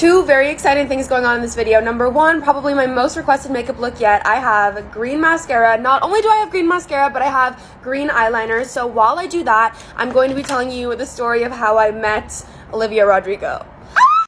Two very exciting things going on in this video. Number one, probably my most requested makeup look yet. I have green mascara. Not only do I have green mascara, but I have green eyeliner. So while I do that, I'm going to be telling you the story of how I met Olivia Rodrigo.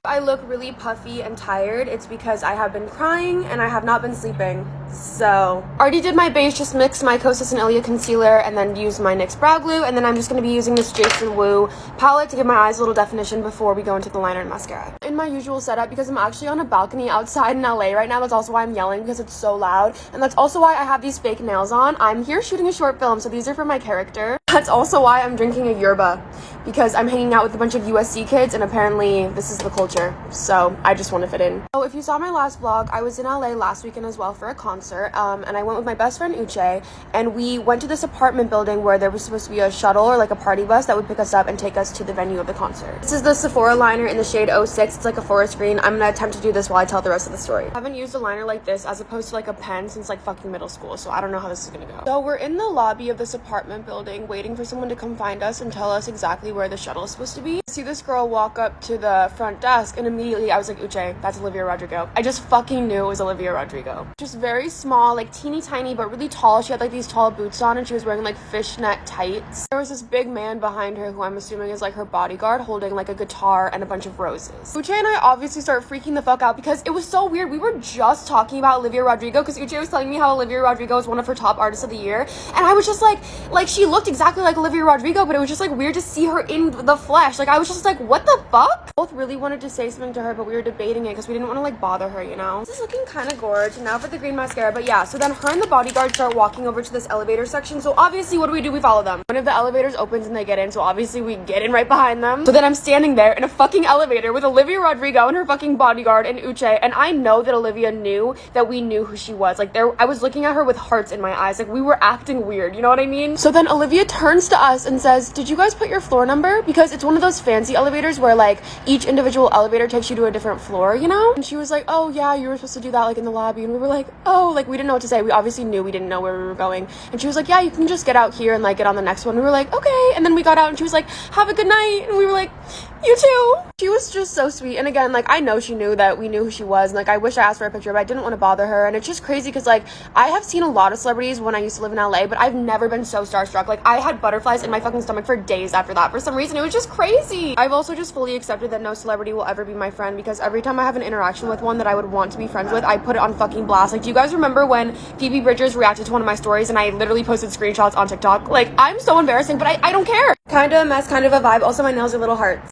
I look really puffy and tired. It's because I have been crying and I have not been sleeping. So, already did my base, just mix my Kosas and Ilia concealer and then use my NYX brow glue. And then I'm just going to be using this Jason Wu palette to give my eyes a little definition before we go into the liner and mascara. In my usual setup, because I'm actually on a balcony outside in LA right now, that's also why I'm yelling, because it's so loud. And that's also why I have these fake nails on. I'm here shooting a short film, so these are for my character. That's also why I'm drinking a yerba, because I'm hanging out with a bunch of USC kids and apparently this is the culture. So I just want to fit in. So if you saw my last vlog, I was in LA last weekend as well for a concert. And I went with my best friend Uche, and we went to this apartment building where there was supposed to be a shuttle or like a party bus that would pick us up and take us to the venue of the concert. This is the Sephora liner in the shade 06. It's like a forest green. I'm gonna attempt to do this while I tell the rest of the story. I haven't used a liner like this as opposed to like a pen since like fucking middle school, so I don't know how this is gonna go. So we're in the lobby of this apartment building waiting for someone to come find us and tell us exactly where the shuttle is supposed to be. I see this girl walk up to the front desk and immediately I was like, Uche, that's Olivia Rodrigo. I just fucking knew it was Olivia Rodrigo. Just very small, like teeny tiny, but really tall. She had like these tall boots on and she was wearing like fishnet tights. There was this big man behind her who I'm assuming is like her bodyguard holding like a guitar and a bunch of roses. Uche and I obviously start freaking the fuck out because it was so weird. We were just talking about Olivia Rodrigo because Uche was telling me how Olivia Rodrigo is one of her top artists of the year, and I was just like she looked exactly like Olivia Rodrigo, but it was just like weird to see her in the flesh. Like I was just like, what the fuck? Both really wanted to say something to her, but we were debating it because we didn't want to like bother her, you know. This is looking kind of gorgeous. Now for the green mascara. But yeah, so then her and the bodyguard start walking over to this elevator section. So obviously what do? We follow them. One of the elevators opens and they get in, so obviously we get in right behind them. So then I'm standing there in a fucking elevator with Olivia Rodrigo and her fucking bodyguard and Uche, and I know that Olivia knew that we knew who she was. Like I was looking at her with hearts in my eyes. Like we were acting weird, you know what I mean? So then Olivia turns to us and says, did you guys put your floor number? Because it's one of those fancy elevators where like each individual elevator takes you to a different floor, you know? And she was like, oh yeah, you were supposed to do that like in the lobby. And we were like, oh, like we didn't know what to say. We obviously knew we didn't know where we were going. And she was like, yeah, you can just get out here and like get on the next one. We were like, okay. And then we got out and she was like, have a good night. And we were like, you too. She was just so sweet. And again, like I know she knew that we knew who she was, and like I wish I asked for a picture, but I didn't want to bother her. And it's just crazy because like I have seen a lot of celebrities when I used to live in LA, but I've never been so starstruck. Like I had butterflies in my fucking stomach for days after that. For some reason, it was just crazy. I've also just fully accepted that no celebrity will ever be my friend, because every time I have an interaction with one that I would want to be friends with, I put it on fucking blast. Like, do you guys remember when Phoebe Bridgers reacted to one of my stories and I literally posted screenshots on TikTok? Like, I'm so embarrassing, but I don't care. Kind of a mess, kind of a vibe. Also, my nails are little hearts.